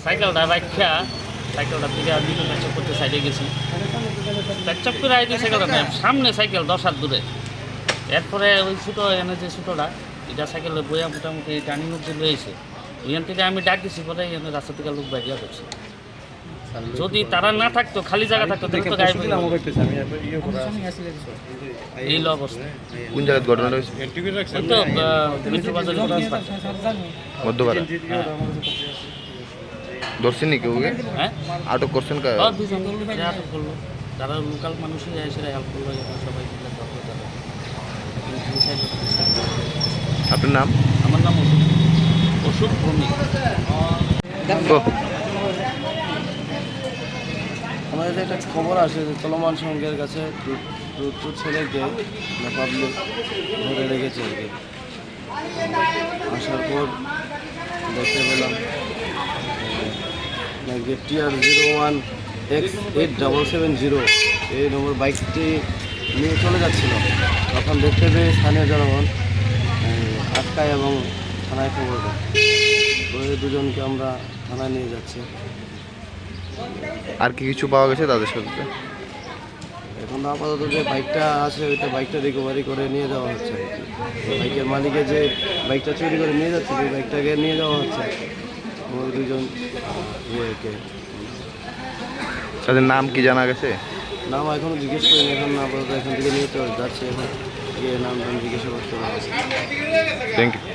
সাইকেলটা রাখা সাইকেলটা থেকে আমি করতে সাইডে গেছি চপ করে আইতে সাইকেলটা নেই সামনে সাইকেল 10 হাত দূরে এরপরে ওই ছোটো এনে যে ছোটোটা এটা সাইকেলের বইয়া মোটামুটি টার্নিং অব্দি রয়েছে ওইখান থেকে আমি ডাক দিছি পরে এখানে রাস্তা থেকে লোক বাইরিয়া করছে যদি তারা না থাকতো খালি জায়গা থাকতো তাহলে তো গায়ে এই অবস্থা। কোন জায়গায় ঘটনাটা হয়েছে? তো মিত্রবাজার মধ্যপাড়া ধরছেন নাকি ওকে? হ্যাঁ আটক করছেন কা? দুজন আটক করলো যারা লোকাল মানুষই এসে হেল্প করলো সবাই আপনার নাম? আমার নাম অশোক ভৌমিক। আমাদের একটা খবর আসে যে চলমান সংঘের কাছে দুটো ছেলেকে পাবলিক ধরে রেখেছে আর কি। আসার পর দেখতে পেলাম TR01X8770 এই নম্বর বাইকটি নিয়ে চলে যাচ্ছিল। তখন দেখতে পেয়ে স্থানীয় জনগণ আটকায় এবং থানায় খবর দেয়। ওই দুজনকে আমরা থানায় নিয়ে যাচ্ছি। আর কি কিছু পাওয়া গেছে তাদের সাথে? এখন আপাতত যে বাইকটা আছে ওইটা বাইকটা রিকভারি করে নিয়ে যাওয়া হচ্ছে। বাইকের মালিকে যে বাইকটা চুরি করে নিয়ে যাচ্ছে ওই বাইকটাকে নিয়ে যাওয়া হচ্ছে। ওই দুজন ইয়েকে তাদের নাম কি জানা গেছে? নাম এখনও জিজ্ঞেস করিনি। এখন আপাতত এখান থেকে নিয়ে যাচ্ছে। এখন গিয়ে নাম জিজ্ঞাসা করতে হবে। Thank you.